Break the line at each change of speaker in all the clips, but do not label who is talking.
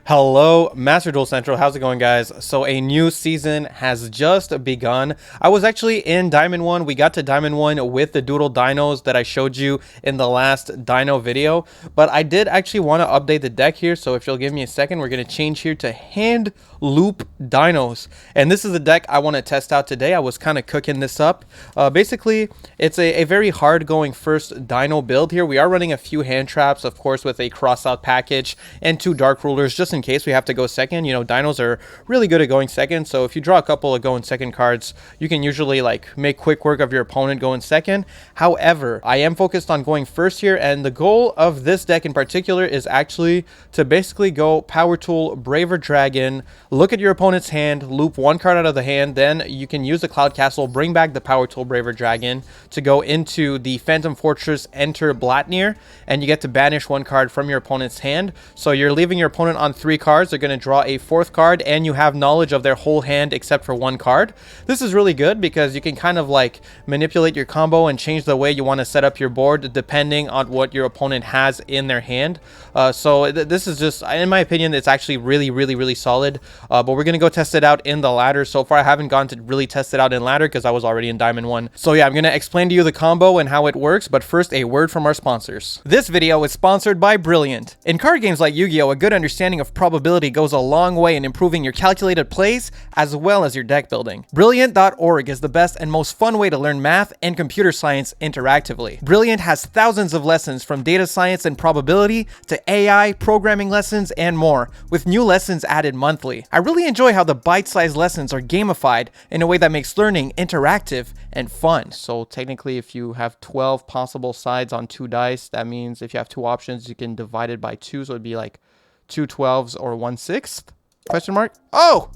Hello, Master Duel Central. How's it going, guys? So a new season has just begun. I was actually in Diamond 1. We got to Diamond 1 with the Doodle dinos that I showed you in the last dino video. But I did actually want to update the deck here. So if you'll give me a second, we're going to change here to Handloop dinos. And this is the deck I want to test out today. I was kind of cooking this up. Basically, it's a very hard going first dino build here. We are running a few hand traps, of course, with a cross out package and 2 dark rulers just in case we have to go second. You know, dinos are really good at going second, so if you draw a couple of going second cards, you can usually like make quick work of your opponent going second. However, I am focused on going first here, and the goal of this deck in particular is actually to basically go Power Tool, Braver Dragon, look at your opponent's hand, loop 1 card out of the hand, then you can use the Cloud Castle, bring back the Power Tool, Braver Dragon to go into the Phantom Fortress, enter Blatnir, and you get to banish 1 card from your opponent's hand. So you're leaving your opponent on 3 cards. They're going to draw a 4th card, and you have knowledge of their whole hand except for 1 card. This is really good because you can kind of like manipulate your combo and change the way you want to set up your board depending on what your opponent has in their hand. This is just, in my opinion, it's actually really solid. But we're going to go test it out in the ladder. So far, I haven't gone to really test it out in ladder because I was already in Diamond 1. So yeah, I'm going to explain to you the combo and how it works. But first, a word from our sponsors. This video is sponsored by Brilliant. In card games like Yu-Gi-Oh, a good understanding of probability goes a long way in improving your calculated plays as well as your deck building. Brilliant.org is the best and most fun way to learn math and computer science interactively. Brilliant has thousands of lessons from data science and probability to AI, programming lessons, and more, with new lessons added monthly. I really enjoy how the bite-sized lessons are gamified in a way that makes learning interactive and fun. So technically, if you have 12 possible sides on 2 dice, that means if you have 2 options, you can divide it by 2, so it'd be like 2 12s or 1/6? Question mark? Oh!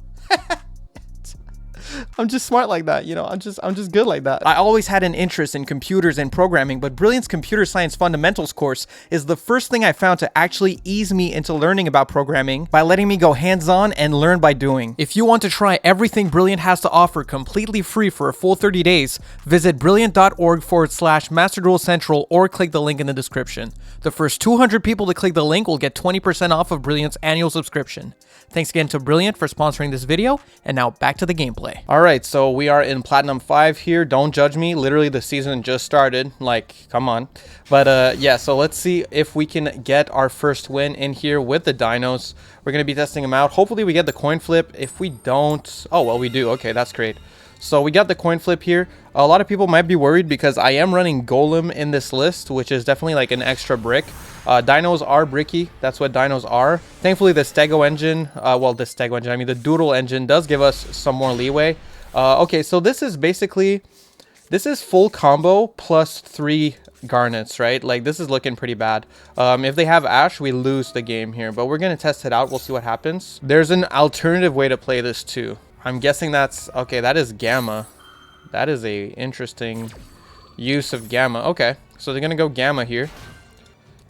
I'm just smart like that, you know, I'm just good like that. I always had an interest in computers and programming, but Brilliant's Computer Science Fundamentals course is the first thing I found to actually ease me into learning about programming by letting me go hands-on and learn by doing. If you want to try everything Brilliant has to offer completely free for a full 30 days, visit brilliant.org/MasterDuelCentral or click the link in the description. The first 200 people to click the link will get 20% off of Brilliant's annual subscription. Thanks again to Brilliant for sponsoring this video, and now back to the gameplay. Alright, so we are in Platinum 5 here. Don't judge me. Literally, the season just started. Like, come on. But, yeah, so let's see if we can get our first win in here with the dinos. We're going to be testing them out. Hopefully, we get the coin flip. If we don't... Oh, well, we do. Okay, that's great. So we got the coin flip here. A lot of people might be worried because I am running Golem in this list, which is definitely like an extra brick. Dinos are bricky. That's what dinos are. Thankfully, the Stego engine, the Doodle engine does give us some more leeway. Okay, so this is basically, this is full combo plus 3 garnets, right? Like, this is looking pretty bad. If they have Ash, we lose the game here, but we're going to test it out. We'll see what happens. There's an alternative way to play this too. I'm guessing that's, okay, that is Gamma. That is a interesting use of Gamma. Okay, so they're going to go Gamma here.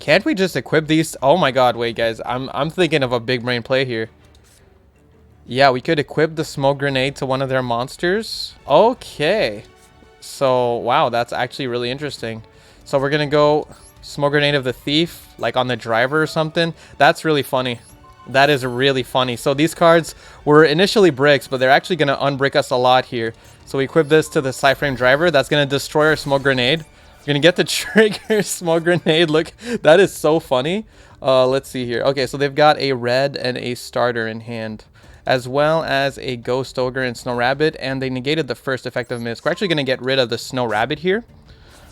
Can't we just equip these? Oh my god, wait guys, I'm thinking of a big brain play here. Yeah, we could equip the smoke grenade to one of their monsters. Okay. So, wow, that's actually really interesting. So we're going to go smoke grenade of the thief, like on the driver or something. That's really funny. That is really funny. So these cards were initially bricks, but they're actually going to unbrick us a lot here. So we equip this to the Psyframe driver. That's going to destroy our smoke grenade. We're going to get the trigger smoke grenade. Look, that is so funny. Let's see here. Okay, so they've got a red and a starter in hand, as well as a Ghost Ogre and Snow Rabbit, and they negated the first effective misc. We're actually going to get rid of the Snow Rabbit here.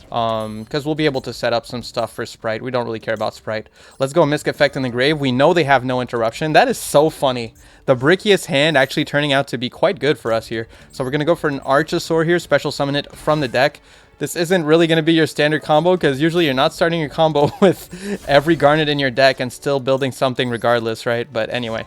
Because we'll be able to set up some stuff for Sprite. We don't really care about Sprite. Let's go Misc Effect in the grave. We know they have no interruption. That is so funny. The brickiest hand actually turning out to be quite good for us here. So we're going to go for an Archosaur here. Special summon it from the deck. This isn't really going to be your standard combo because usually you're not starting your combo with every garnet in your deck and still building something regardless, right? But anyway.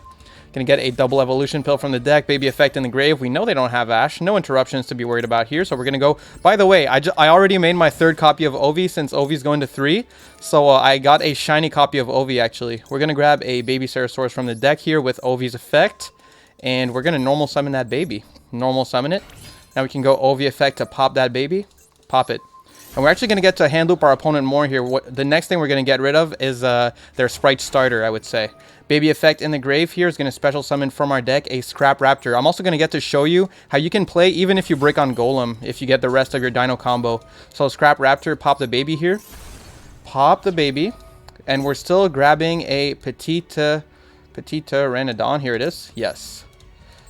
Gonna get a double evolution pill from the deck. Baby Effect in the grave. We know they don't have Ash. No interruptions to be worried about here. So we're gonna go. By the way, I already made my 3rd copy of Ovi since Ovi's going to 3. So I got a shiny copy of Ovi actually. We're gonna grab a baby Ceratosaurus from the deck here with Ovi's effect. And we're gonna normal summon that baby. Normal summon it. Now we can go Ovi effect to pop that baby. Pop it. And we're actually going to get to Handloop our opponent more here. The next thing we're going to get rid of is their Sprite Starter, I would say. Baby effect in the grave here is going to special summon from our deck a Scrap Raptor. I'm also going to get to show you how you can play even if you brick on Golem, if you get the rest of your Dino Combo. So Scrap Raptor, pop the baby here. Pop the baby. And we're still grabbing a Petite Renadon. Here it is. Yes.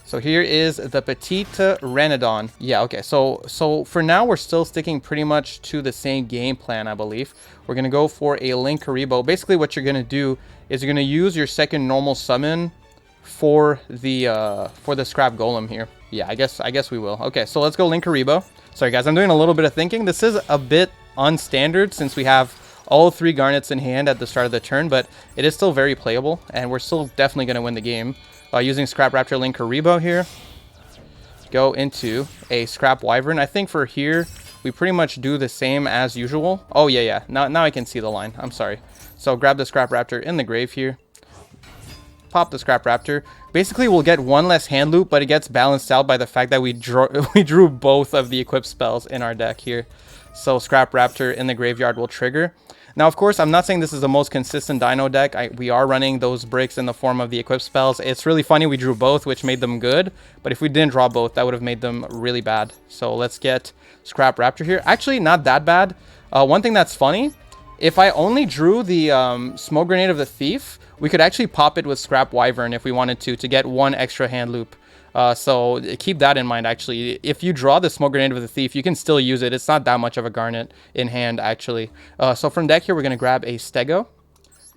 So here is the Petite Renadon. Yeah, okay. So for now, we're still sticking pretty much to the same game plan, I believe. We're going to go for a Linkuriboh. Basically, what you're going to do is you're going to use your second normal summon for the Scrap Golem here. Yeah, I guess we will. Okay, so let's go Linkuriboh. Sorry, guys. I'm doing a little bit of thinking. This is a bit unstandard since we have all 3 Garnets in hand at the start of the turn, but it is still very playable, and we're still definitely going to win the game. Using Scrap Raptor Linkuriboh here. Go into a Scrap Wyvern. I think for here, we pretty much do the same as usual. Oh, yeah. Now I can see the line. I'm sorry. So grab the Scrap Raptor in the grave here. Pop the Scrap Raptor. Basically, we'll get 1 less hand loop, but it gets balanced out by the fact that we drew both of the equipped spells in our deck here. So Scrap Raptor in the graveyard will trigger. Now, of course, I'm not saying this is the most consistent Dino deck. We are running those bricks in the form of the equipped spells. It's really funny we drew both, which made them good. But if we didn't draw both, that would have made them really bad. So let's get Scrap Raptor here. Actually, not that bad. One thing that's funny, if I only drew the Smoke Grenade of the Thief, we could actually pop it with Scrap Wyvern if we wanted to get 1 extra hand loop. So keep that in mind, actually. If you draw the Smoke Grenade of the Thief, you can still use it. It's not that much of a Garnet in hand, actually. So from deck here, we're going to grab a Stego.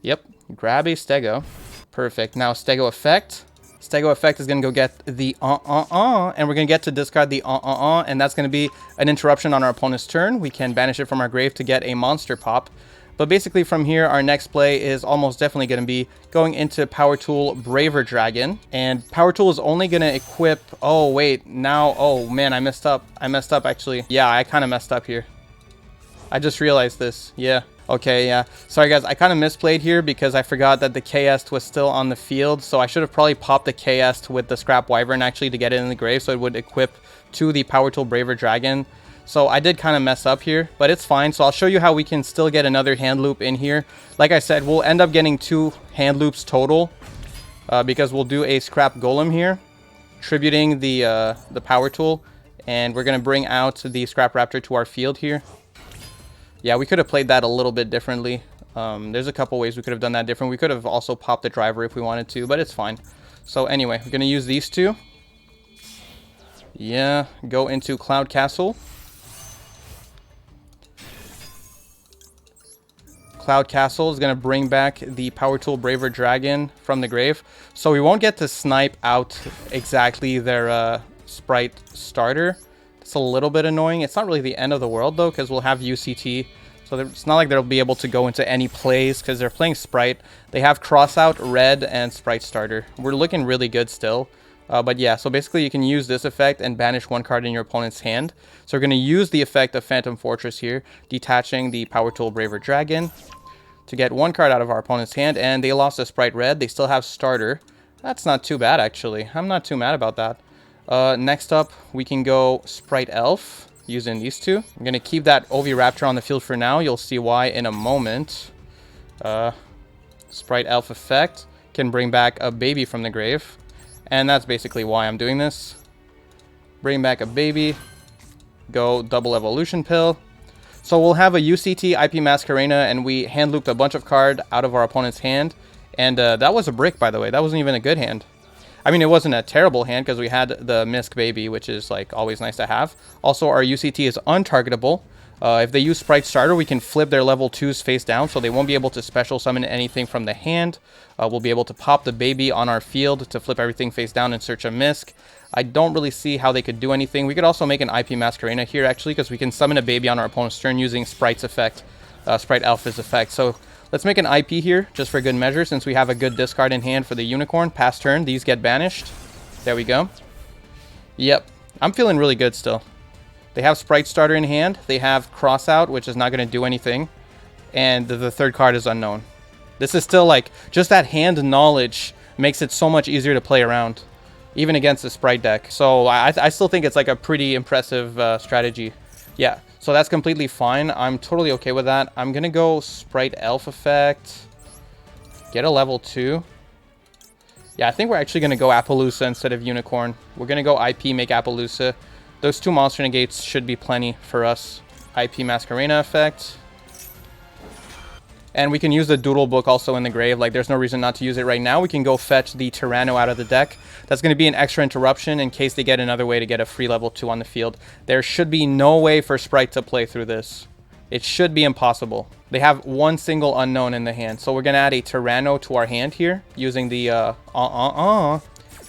Yep, grab a Stego. Perfect. Now, Stego effect. Stego effect is going to go get the and we're going to get to discard the and that's going to be an interruption on our opponent's turn. We can banish it from our grave to get a monster pop. But basically from here, our next play is almost definitely going to be going into Power Tool Braver Dragon. And Power Tool is only going to equip... Oh, wait. Now... Oh, man, I messed up. I messed up, actually. Yeah, I kind of messed up here. I just realized this. Yeah. Okay, yeah. Sorry, guys. I kind of misplayed here because I forgot that the KS was still on the field. So I should have probably popped the KS with the Scrap Wyvern, actually, to get it in the grave. So it would equip to the Power Tool Braver Dragon. So I did kind of mess up here, but it's fine. So I'll show you how we can still get another hand loop in here. Like I said, we'll end up getting 2 hand loops total because we'll do a Scrap Golem here, tributing the Power Tool, and we're going to bring out the Scrap Raptor to our field here. Yeah, we could have played that a little bit differently. There's a couple ways we could have done that different. We could have also popped the driver if we wanted to, but it's fine. So anyway, we're going to use these 2. Yeah, go into Cloud Castle. Cloud Castle is going to bring back the Power Tool Braver Dragon from the grave. So we won't get to snipe out exactly their Sprite Starter. It's a little bit annoying. It's not really the end of the world, though, because we'll have UCT. So it's not like they'll be able to go into any plays because they're playing Sprite. They have Crossout, Red, and Sprite Starter. We're looking really good still. But yeah, so basically you can use this effect and banish 1 card in your opponent's hand. So we're going to use the effect of Phantom Fortress here, detaching the Power Tool Braver Dragon to get 1 card out of our opponent's hand. And they lost a Sprite Red. They still have Starter. That's not too bad, actually. I'm not too mad about that. Next up, we can go Sprite Elf using these 2. I'm going to keep that Raptor on the field for now. You'll see why in a moment. Sprite Elf effect can bring back a baby from the grave. And that's basically why I'm doing this. Bring back a baby. Go double evolution pill. So we'll have a UCT IP Masquerena, and we hand looped a bunch of card out of our opponent's hand. And that was a brick, by the way. That wasn't even a good hand. I mean, it wasn't a terrible hand because we had the Misk baby, which is like always nice to have. Also, our UCT is untargetable. If they use Sprite Starter, we can flip their level 2s face down, so they won't be able to special summon anything from the hand. We'll be able to pop the baby on our field to flip everything face down and search a Misk. I don't really see how they could do anything. We could also make an IP Masquerena here, actually, because we can summon a baby on our opponent's turn using Sprite's effect, Sprite Alpha's effect. So let's make an IP here, just for good measure, since we have a good discard in hand for the Unicorn. Pass turn, these get banished. There we go. Yep, I'm feeling really good still. They have Sprite Starter in hand. They have Crossout, which is not going to do anything. And the 3rd card is unknown. This is still like, just that hand knowledge makes it so much easier to play around, even against the Sprite deck. So I still think it's like a pretty impressive strategy. Yeah. So that's completely fine. I'm totally okay with that. I'm going to go Sprite Elf effect. Get a level 2. Yeah, I think we're actually going to go Appaloosa instead of Unicorn. We're going to go IP, make Appaloosa. Those 2 monster negates should be plenty for us. IP Masquerena effect. And we can use the Doodle book also in the grave. Like, there's no reason not to use it right now. We can go fetch the Tyranno out of the deck. That's going to be an extra interruption in case they get another way to get a free level 2 on the field. There should be no way for Sprite to play through this. It should be impossible. They have one single unknown in the hand. So we're going to add a Tyranno to our hand here using the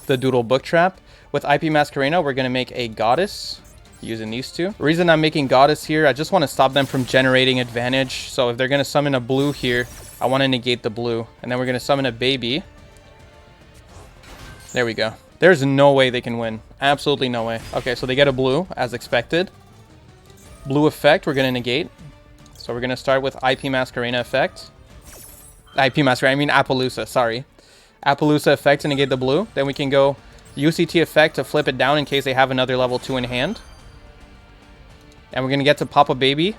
Doodle book trap. With IP Masquerena, we're going to make a Goddess using these 2. The reason I'm making Goddess here, I just want to stop them from generating advantage. So if they're going to summon a blue here, I want to negate the blue. And then we're going to summon a baby. There we go. There's no way they can win. Absolutely no way. Okay, so they get a blue as expected. Blue effect, we're going to negate. So we're going to start with IP Masquerena effect. IP Masquerena, I mean Appaloosa, sorry. Appaloosa effect to negate the blue. Then we can go UCT effect to flip it down in case they have another level 2 in hand. And we're going to get to pop a baby.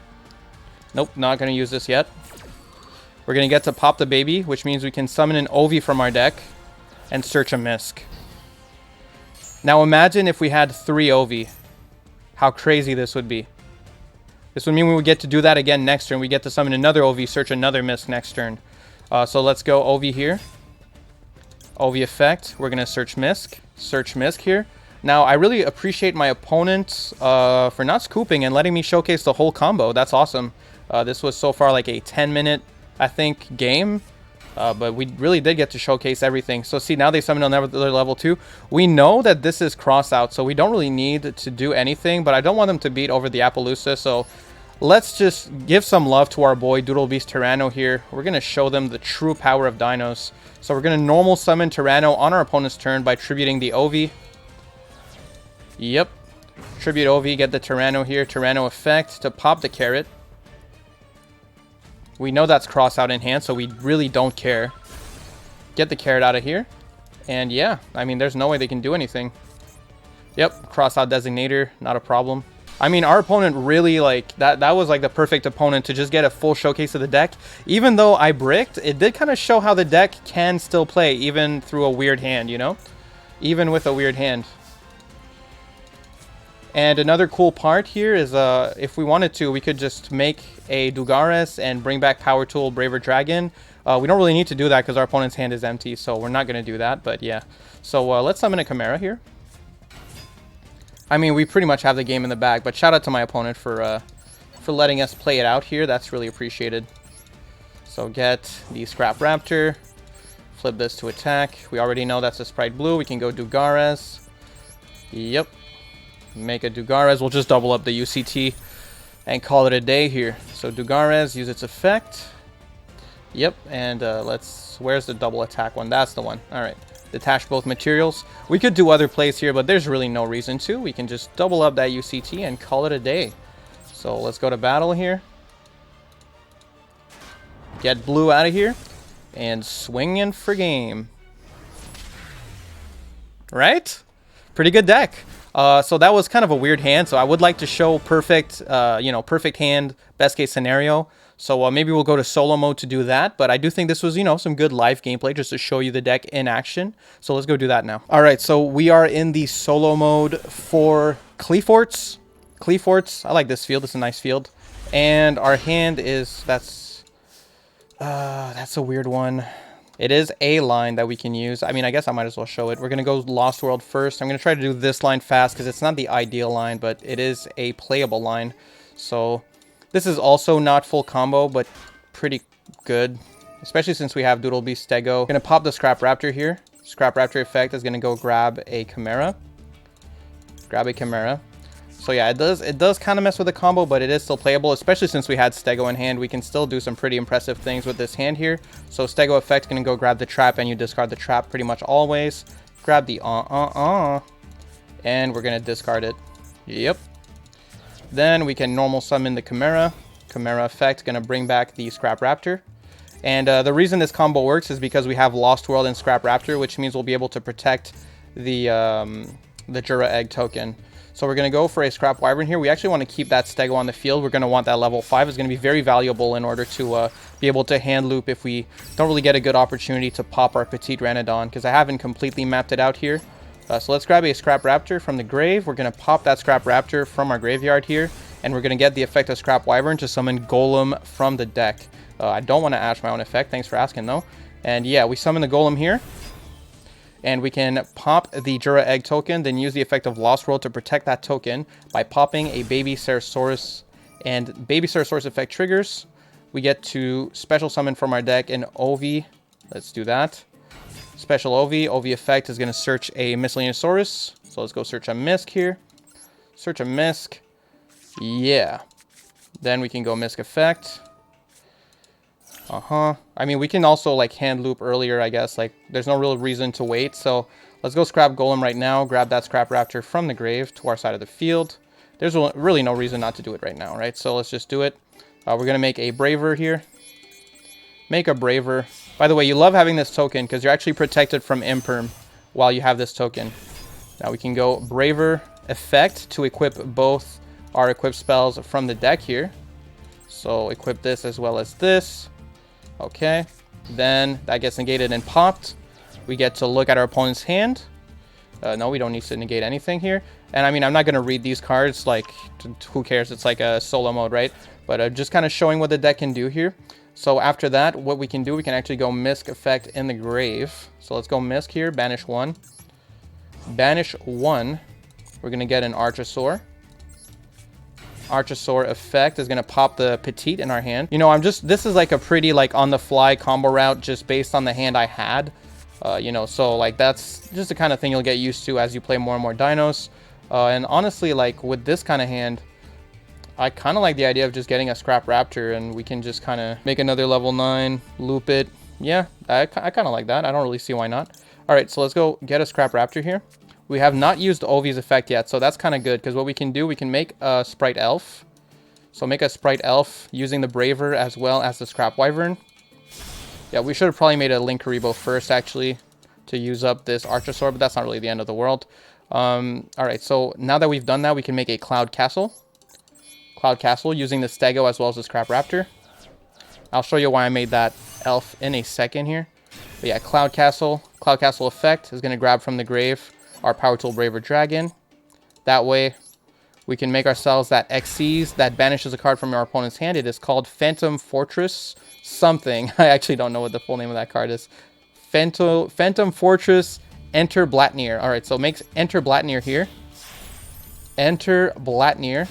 Nope, not going to use this yet. We're going to get to pop the baby, which means we can summon an Ovi from our deck and search a Misc. Now imagine if we had 3 Ovi. How crazy this would be. This would mean we would get to do that again next turn. We get to summon another Ovi, search another Misc next turn. So let's go Ovi here. Ovi effect. We're going to search Misc. Search Misc here. Now, I really appreciate my opponent for not scooping and letting me showcase the whole combo. That's awesome. This was so far like a 10-minute, I think, game. But we really did get to showcase everything. So see, now they summon another level 2. We know that this is cross out, so we don't really need to do anything. But I don't want them to beat over the Appaloosa. So let's just give some love to our boy Doodle Beast Tyranno here. We're going to show them the true power of Dinos. So we're going to normal summon Tyranno on our opponent's turn by tributing the Ovi. Yep. Tribute Ovi, get the Tyranno here. Tyranno effect to pop the carrot. We know that's cross out in hand, so we really don't care. Get the carrot out of here. And yeah, I mean, there's no way they can do anything. Yep, cross out designator, not a problem. I mean, our opponent really, like, that was like the perfect opponent to just get a full showcase of the deck. Even though I bricked, it did kind of show how the deck can still play, even through a weird hand, you know? Even with a weird hand. And another cool part here is if we wanted to, we could just make a Dugares and bring back Power Tool, Braver Dragon. We don't really need to do that because our opponent's hand is empty, so we're not going to do that, but yeah. So let's summon a Chimera here. I mean, we pretty much have the game in the bag, but shout out to my opponent for letting us play it out here. That's really appreciated. So get the Scrap Raptor. Flip this to attack. We already know that's a Sprite Blue. We can go Dugares. Yep. Make a Dugares. We'll just double up the UCT and call it a day here. So Dugares, use its effect. Yep, and where's the double attack one? That's the one. All right, detach both materials. We could do other plays here, but there's really no reason to. We can just double up that UCT and call it a day. So let's go to battle here. Get blue out of here and swing in for game. Right? Pretty good deck. So that was kind of a weird hand. So I would like to show perfect, perfect hand, best case scenario. So maybe we'll go to solo mode to do that. But I do think this was, some good live gameplay just to show you the deck in action. So let's go do that now. All right, so we are in the solo mode for Cleforts. I like this field. It's a nice field. And our hand is, that's a weird one. It is a line that we can use. I mean, I guess I might as well show it. We're going to go Lost World first. I'm going to try to do this line fast because it's not the ideal line, but it is a playable line. So this is also not full combo, but pretty good, especially since we have Doodle Beast Stego. I'm going to pop the Scrap Raptor here. Scrap Raptor effect is going to go grab a Chimera. Grab a Chimera. So yeah, it does kind of mess with the combo, but it is still playable, especially since we had Stego in hand. We can still do some pretty impressive things with this hand here. So Stego effect going to go grab the trap, and you discard the trap pretty much always. Grab the and we're going to discard it. Yep. Then we can normal summon the Chimera. Chimera effect going to bring back the Scrap Raptor. And the reason this combo works is because we have Lost World and Scrap Raptor, which means we'll be able to protect the Jura Egg token. So we're going to go for a Scrap Wyvern here. We actually want to keep that Stego on the field. We're going to want that level 5. It's going to be very valuable in order to be able to hand loop if we don't really get a good opportunity to pop our Petite Ranodon, because I haven't completely mapped it out here. So let's grab a Scrap Raptor from the grave. We're going to pop that Scrap Raptor from our graveyard here, and we're going to get the effect of Scrap Wyvern to summon Golem from the deck. I don't want to ash my own effect. Thanks for asking, though. And yeah, we summon the Golem here. And we can pop the Jura Egg token, then use the effect of Lost World to protect that token by popping a Baby Ceratosaurus. And Baby Ceratosaurus effect triggers. We get to special summon from our deck an Ovi. Let's do that. Special Ovi. Ovi effect is going to search a Miscellaneousaurus. So let's go search a Misk here. Search a Misk. Yeah. Then we can go Misk effect. I mean, we can also like hand loop earlier, I guess. Like, there's no real reason to wait. So let's go scrap Golem right now. Grab that Scrap Raptor from the grave to our side of the field. There's really no reason not to do it right now, right? So let's just do it. We're going to make a Braver here. Make a Braver. By the way, you love having this token because you're actually protected from Imperm while you have this token. Now we can go Braver effect to equip both our equipped spells from the deck here. So equip this as well as this. Okay, then that gets negated and popped. We get to look at our opponent's hand. No, we don't need to negate anything here. And I mean, I'm not going to read these cards, like, who cares? It's like a solo mode, right? But just kind of showing what the deck can do here. So after that, what we can do, we can actually go Misk effect in the grave. So let's go Misk here, banish 1. Banish 1. We're going to get an Archosaur. Archosaur effect is going to pop the Petite in our hand. You know, this is like a pretty like on the fly combo route just based on the hand I had. You know, so like that's just the kind of thing you'll get used to as you play more and more Dinos. And honestly, like with this kind of hand, I kind of like the idea of just getting a Scrap Raptor and we can just kind of make another level 9, loop it. Yeah, I kind of like that. I don't really see why not. All right, so let's go get a Scrap Raptor here. We have not used Ovi's effect yet, so that's kind of good, because what we can do, we can make a Sprite Elf. So make a Sprite Elf using the Braver as well as the Scrap Wyvern. Yeah, we should have probably made a Linkuriboh first, actually, to use up this Archosaur, but that's not really the end of the world. Alright, so now that we've done that, we can make a Cloud Castle. Cloud Castle using the Stego as well as the Scrap Raptor. I'll show you why I made that Elf in a second here. But yeah, Cloud Castle effect is going to grab from the grave our Power Tool Braver Dragon. That way, we can make ourselves that Xyz that banishes a card from our opponent's hand. It is called Phantom Fortress something. I actually don't know what the full name of that card is. Phantom Fortress Enter Blatnir. Alright, so it makes Enter Blatnir here. Enter Blatnir.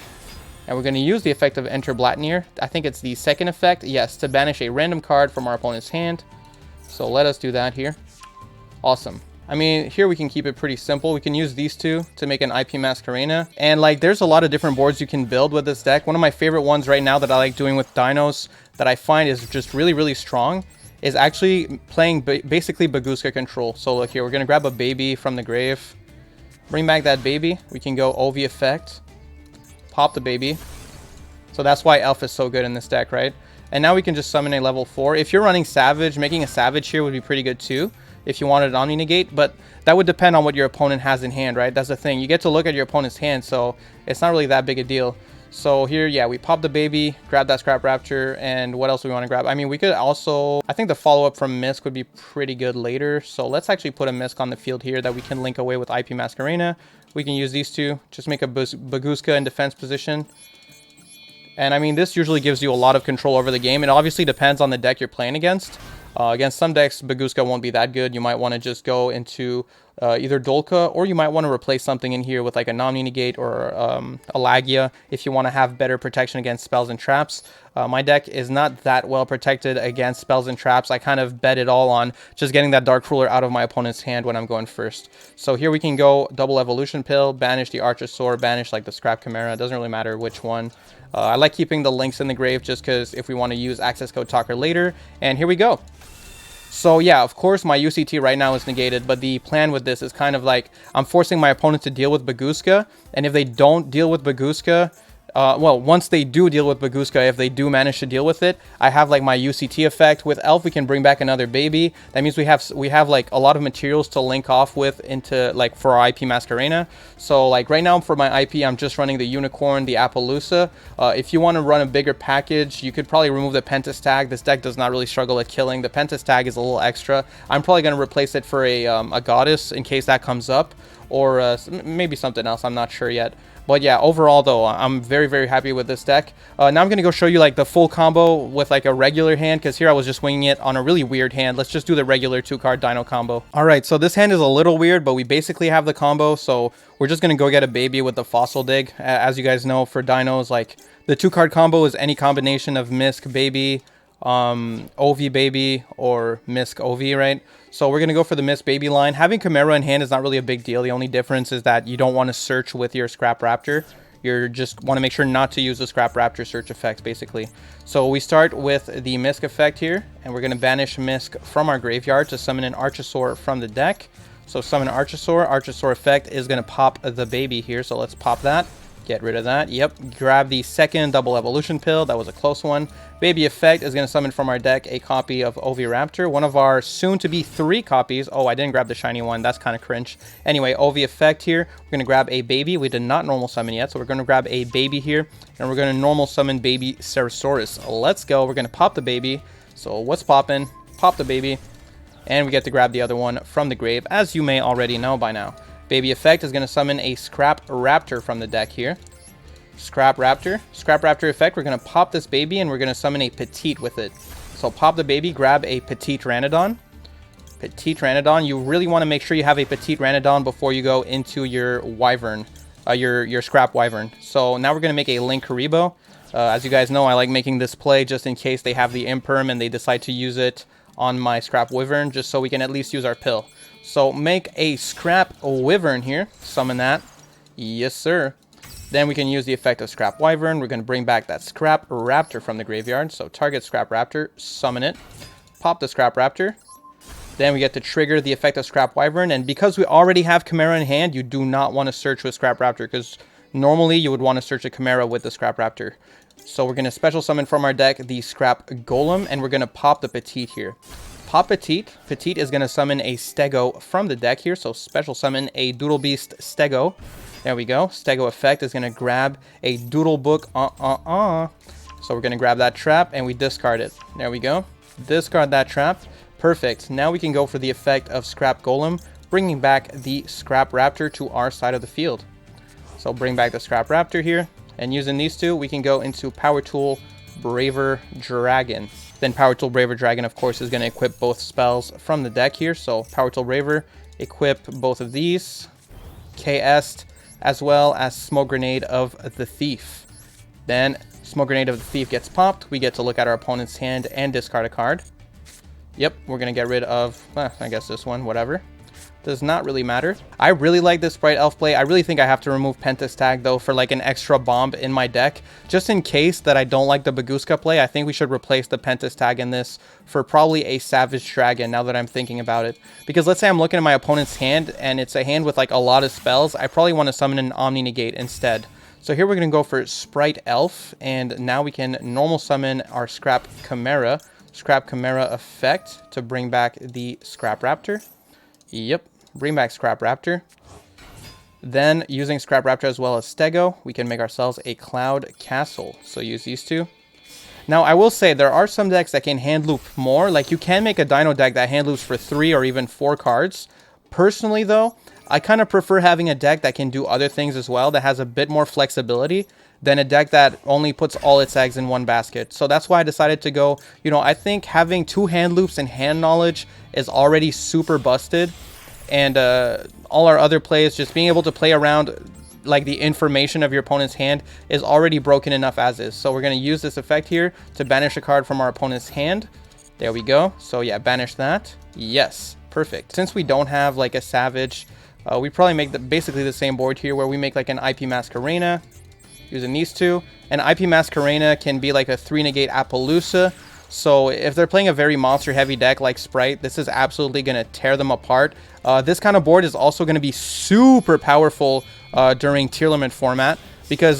And we're going to use the effect of Enter Blatnir. I think it's the second effect. Yes, to banish a random card from our opponent's hand. So let us do that here. Awesome. I mean, here we can keep it pretty simple. We can use these two to make an IP Masquerena. And like, there's a lot of different boards you can build with this deck. One of my favorite ones right now that I like doing with Dinos that I find is just really, really strong is actually playing basically Bagooska control. So look here, we're going to grab a baby from the grave. Bring back that baby. We can go Ovi effect. Pop the baby. So that's why Elf is so good in this deck, right? And now we can just summon a level 4. If you're running Savage, making a Savage here would be pretty good too, if you wanted an Omni Negate, but that would depend on what your opponent has in hand, right? That's the thing. You get to look at your opponent's hand, so it's not really that big a deal. So here, yeah, we pop the baby, grab that Scrap Raptor, and what else do we want to grab? I mean, we could also, I think the follow-up from Misk would be pretty good later, so let's actually put a Misk on the field here that we can link away with IP Masquerena. We can use these two, just make a Bagooska in defense position. And I mean, this usually gives you a lot of control over the game. It obviously depends on the deck you're playing against. Against some decks, Bagooska won't be that good. You might want to just go into either Dolka, or you might want to replace something in here with like a Omni Negate or a Lagia if you want to have better protection against spells and traps. My deck is not that well protected against spells and traps. I kind of bet it all on just getting that Dark Ruler out of my opponent's hand when I'm going first. So here we can go double Evolution Pill, banish the Archosaur, banish like the Scrap Chimera. It doesn't really matter which one. I like keeping the links in the grave just because if we want to use access code Talker later. And here we go. So yeah, of course my UCT right now is negated, but the plan with this is kind of like I'm forcing my opponent to deal with Bagooska, and if they don't deal with Bagooska, well, once they do deal with Bagooska, if they do manage to deal with it, I have like my UCT effect. With Elf, we can bring back another baby. That means we have like a lot of materials to link off with into like for our IP Masquerena. So like right now for my IP, I'm just running the Unicorn, the Appaloosa. If you want to run a bigger package, you could probably remove the Pentas tag. This deck does not really struggle at killing. The Pentas tag is a little extra. I'm probably going to replace it for a Goddess in case that comes up, or maybe something else. I'm not sure yet. But yeah, overall though, I'm very, very happy with this deck. Now I'm going to go show you like the full combo with like a regular hand, because here I was just winging it on a really weird hand. Let's just do the regular 2-card Dino Combo. Alright, so this hand is a little weird, but we basically have the combo. So we're just going to go get a baby with the Fossil Dig. As you guys know, for Dinos, like the 2-card combo is any combination of Misk Baby, Ovi Baby, or Misk Ovi, right? So we're going to go for the Misk Baby line. Having Chimera in hand is not really a big deal. The only difference is that you don't want to search with your Scrap Raptor. You just want to make sure not to use the Scrap Raptor search effects, basically. So we start with the Misk effect here, and we're going to banish Misk from our graveyard to summon an Archosaur from the deck. So summon Archosaur. Archosaur effect is going to pop the baby here, so let's pop that. Get rid of that. Yep. Grab the second double evolution pill. That was a close one. Baby effect is going to summon from our deck a copy of Oviraptor. One of our soon-to-be 3 copies. Oh, I didn't grab the shiny one. That's kind of cringe. Anyway, Ovi effect here. We're going to grab a baby. We did not normal summon yet, so we're going to grab a baby here. And we're going to normal summon baby Ceratosaurus. Let's go. We're going to pop the baby. So what's popping? Pop the baby. And we get to grab the other one from the grave, as you may already know by now. Baby effect is going to summon a Scrap Raptor from the deck here. Scrap Raptor. Scrap Raptor effect, we're going to pop this baby and we're going to summon a Petite with it. So pop the baby, grab a Petite Ranodon. Petite Ranodon, you really want to make sure you have a Petite Ranodon before you go into your Wyvern, your Scrap Wyvern. So now we're going to make a Link Karibo. As you guys know, I like making this play just in case they have the Imperm and they decide to use it on my Scrap Wyvern, just so we can at least use our pill. So make a Scrap Wyvern here. Summon that. Yes, sir. Then we can use the effect of Scrap Wyvern. We're going to bring back that Scrap Raptor from the graveyard. So target Scrap Raptor, summon it. Pop the Scrap Raptor. Then we get to trigger the effect of Scrap Wyvern. And because we already have Chimera in hand, you do not want to search with Scrap Raptor, because normally you would want to search a Chimera with the Scrap Raptor. So we're going to special summon from our deck the Scrap Golem, and we're going to pop the Petite here. Pop Petite. Petite is going to summon a Stego from the deck here. So special summon a Doodle Beast Stego. There we go. Stego effect is going to grab a Doodle Book. So we're going to grab that trap and we discard it. There we go. Discard that trap. Perfect. Now we can go for the effect of Scrap Golem, bringing back the Scrap Raptor to our side of the field. So bring back the Scrap Raptor here. And using these two, we can go into Power Tool Braver Dragon. Then Power Tool Braver Dragon, of course, is going to equip both spells from the deck here. So Power Tool Braver, equip both of these. KS'd, as well as Smoke Grenade of the Thief. Then Smoke Grenade of the Thief gets popped. We get to look at our opponent's hand and discard a card. Yep, we're going to get rid of, I guess this one, whatever. Does not really matter. I really like this Sprite Elf play. I really think I have to remove Pentas tag though for like an extra bomb in my deck. Just in case that I don't like the Bagooska play, I think we should replace the Pentas tag in this for probably a Savage Dragon, now that I'm thinking about it. Because let's say I'm looking at my opponent's hand and it's a hand with like a lot of spells. I probably want to summon an Omni Negate instead. So here we're going to go for Sprite Elf, and now we can normal summon our Scrap Chimera. Scrap Chimera effect to bring back the Scrap Raptor. Yep. Bring back Scrap Raptor. Then, using Scrap Raptor as well as Stego, we can make ourselves a Cloud Castle. So use these two. Now, I will say, there are some decks that can hand loop more. Like, you can make a Dino deck that hand loops for 3 or even 4 cards. Personally, though, I kind of prefer having a deck that can do other things as well, that has a bit more flexibility than a deck that only puts all its eggs in one basket. So that's why I decided to go, you know, I think having 2 hand loops and hand knowledge is already super busted. And all our other plays, just being able to play around like the information of your opponent's hand is already broken enough as is. So we're going to use this effect here to banish a card from our opponent's hand. There we go. So yeah, banish that. Yes, perfect. Since we don't have like a Savage, we probably make basically the same board here, where we make like an IP Masquerena using these two. And IP Masquerena can be like a 3-negate Appaloosa. So if they're playing a very monster heavy deck like Sprite, this is absolutely going to tear them apart. This kind of board is also going to be super powerful during tier limit format. because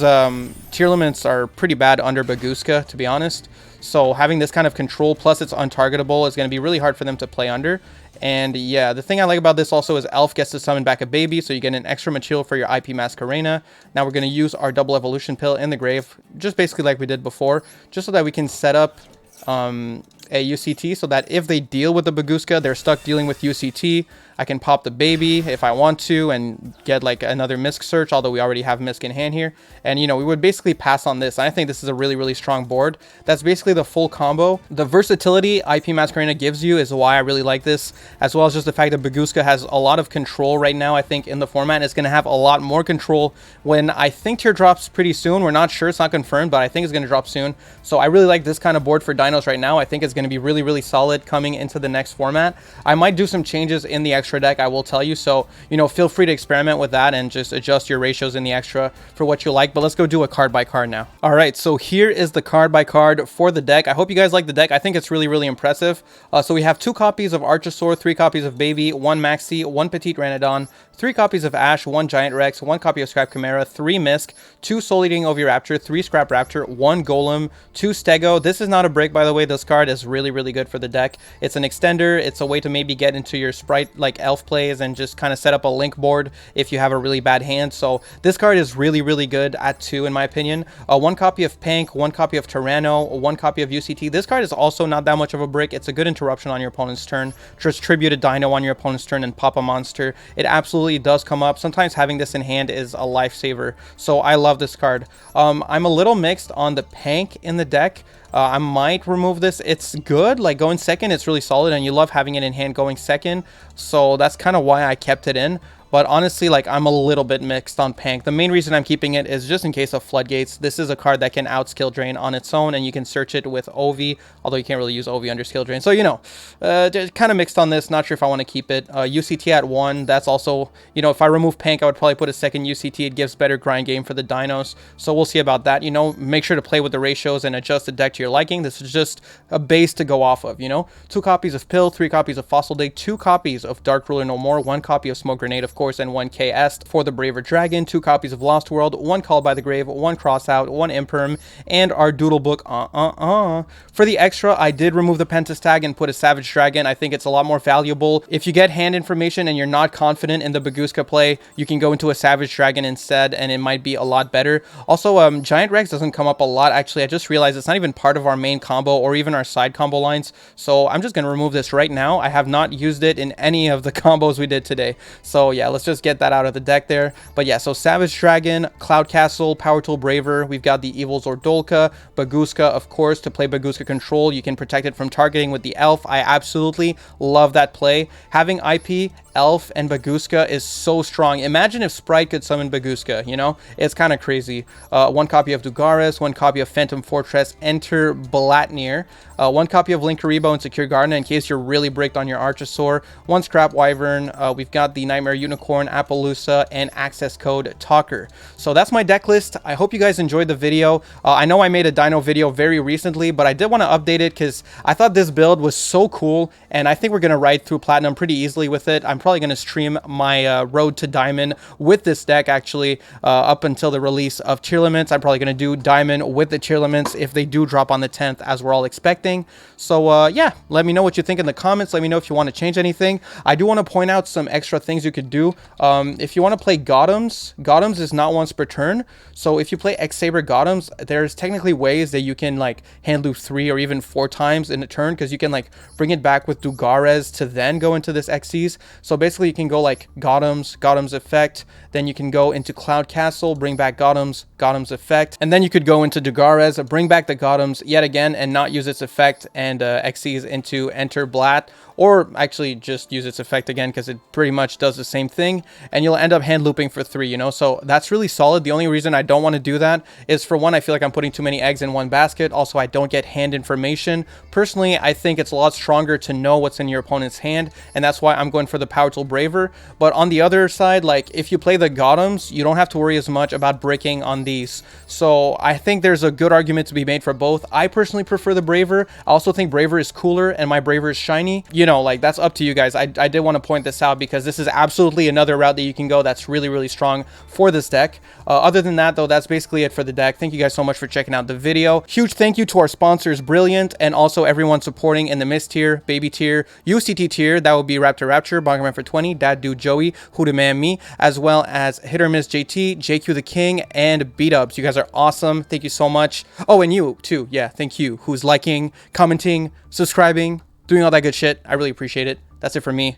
tier limits are pretty bad under Bagooska, to be honest. So having this kind of control, plus it's untargetable, is going to be really hard for them to play under. And yeah, the thing I like about this also is Elf gets to summon back a baby, so you get an extra material for your IP Masquerena. Now we're going to use our double evolution pill in the grave, just basically like we did before, just so that we can set up a UCT, so that if they deal with the Bagooska, they're stuck dealing with UCT. I can pop the baby if I want to and get like another Misk search, although we already have Misk in hand here. And you know, we would basically pass on this. I think this is a really strong board. That's basically the full combo. The versatility IP Masquerena gives you is why I really like this, as well as just the fact that Bagooska has a lot of control right now. I think in the format it's going to have a lot more control when I think tier drops pretty soon. We're not sure, it's not confirmed, but I think it's going to drop soon. So I really like this kind of board for Dinos right now. I think it's going to be really solid coming into the next format. I might do some changes in the extra deck, I will tell you, so you know, feel free to experiment with that and just adjust your ratios in the extra for what you like. But let's go do a card by card now. All right, so here is the card by card for the deck. I hope you guys like the deck. I think it's really impressive. So we have 2 copies of Archosaur, 3 copies of Baby, 1 Maxi, 1 Petite Ranodon, 3 copies of Ash, 1 Giant Rex, 1 copy of Scrap Chimera, 3 Misk, 2 Soul Eating Oviraptor, 3 Scrap Raptor, 1 Golem, 2 Stego. This is not a break, by the way. This card is really good for the deck. It's an extender. It's a way to maybe get into your Sprite like Elf plays and just kind of set up a link board if you have a really bad hand. So this card is really good at 2 in my opinion. 1 copy of Pank, 1 copy of Tyranno, 1 copy of UCT. This card is also not that much of a brick. It's a good interruption on your opponent's turn. Just tribute a Dino on your opponent's turn and pop a monster. It absolutely does come up. Sometimes having this in hand is a lifesaver, so I love this card. I'm a little mixed on the Pank in the deck. I might remove this. It's good, like going second, it's really solid, and you love having it in hand going second, so that's kind of why I kept it in. But honestly, like, I'm a little bit mixed on Pank. The main reason I'm keeping it is just in case of Floodgates. This is a card that can out skill drain on its own, and you can search it with Ovi, although you can't really use Ovi under skill drain. So, you know, kind of mixed on this. Not sure if I want to keep it. UCT at 1, that's also, you know, if I remove Pank, I would probably put a second UCT. It gives better grind game for the Dinos. So we'll see about that. You know, make sure to play with the ratios and adjust the deck to your liking. This is just a base to go off of, you know. 2 copies of Pill, 3 copies of Fossil Dig, 2 copies of Dark Ruler No More, 1 copy of Smoke Grenade, of course, and 1 KS for the Braver Dragon, 2 copies of Lost World, 1 Called by the Grave, 1 Crossout, 1 Imperm, and our Doodle book. For the extra, I did remove the Pentas tag and put a Savage Dragon. I think it's a lot more valuable. If you get hand information and you're not confident in the Bagooska play, you can go into a Savage Dragon instead, and it might be a lot better. Also, Giant Rex doesn't come up a lot. Actually, I just realized it's not even part of our main combo or even our side combo lines, so I'm just going to remove this right now. I have not used it in any of the combos we did today. So yeah, let's just get that out of the deck there. But yeah, so Savage Dragon, Cloud Castle, Power Tool Braver, we've got the Evil Zordolka, Bagooska, of course. To play Bagooska control, you can protect it from targeting with the Elf. I absolutely love that play. Having IP, Elf, and Bagooska is so strong. Imagine if Sprite could summon Bagooska, you know? It's kind of crazy. 1 copy of Dugares, 1 copy of Phantom Fortress, Enter Blatnir, 1 copy of Linkaribo and Secure Garden in case you're really bricked on your Archosaur, 1 Scrap Wyvern, we've got the Nightmare Unicorn, Appaloosa, and access code Talker. So that's my deck list. I hope you guys enjoyed the video. I know I made a Dino video very recently, but I did want to update it because I thought this build was so cool, and I think we're going to ride through Platinum pretty easily with it. I'm probably going to stream my road to Diamond with this deck, actually, up until the release of Tier Limits. I'm probably going to do Diamond with the Tier Limits if they do drop on the 10th, as we're all expecting. So, yeah, let me know what you think in the comments. Let me know if you want to change anything. I do want to point out some extra things you could do. If you want to play Gotems is not once per turn. So if you play X-Saber Gotems, there's technically ways that you can, like, Handloop 3 or even 4 times in a turn, because you can, like, bring it back with Dugares to then go into this Xyz. So basically you can go like Gotems effect, then you can go into Cloud Castle, bring back Gotems effect, and then you could go into Dugares, bring back the Gotems yet again and not use its effect, and Xyz into Enter Blat, or actually just use its effect again because it pretty much does the same thing, and you'll end up hand looping for 3, you know. So that's really solid. The only reason I don't want to do that is, for one, I feel like I'm putting too many eggs in one basket. Also, I don't get hand information. Personally, I think it's a lot stronger to know what's in your opponent's hand, and that's why I'm going for the Power Tool Braver. But on the other side, like, if you play the Gotems, you don't have to worry as much about breaking on these. So I think there's a good argument to be made for both. I personally prefer the Braver. I also think Braver is cooler, and my Braver is shiny. You you know, like, that's up to you guys. I did want to point this out because this is absolutely another route that you can go that's really, really strong for this deck. Other than that, though, that's basically it for the deck. Thank you guys so much for checking out the video. Huge thank you to our sponsors, Brilliant, and also everyone supporting in the Mist tier, Baby tier, UCT tier. That would be Raptor, Bonkerman for 20, Dad Dude Joey, Who the Man Me, as well as Hit or Miss JT, JQ the King, and Beat Ups. You guys are awesome. Thank you so much. Oh, and you too. Yeah, thank you. Who's liking, commenting, subscribing, doing all that good shit. I really appreciate it. That's it for me.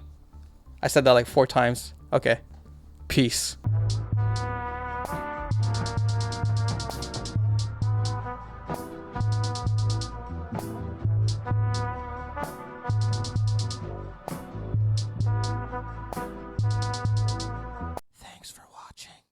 I said that like 4 times. Okay. Peace.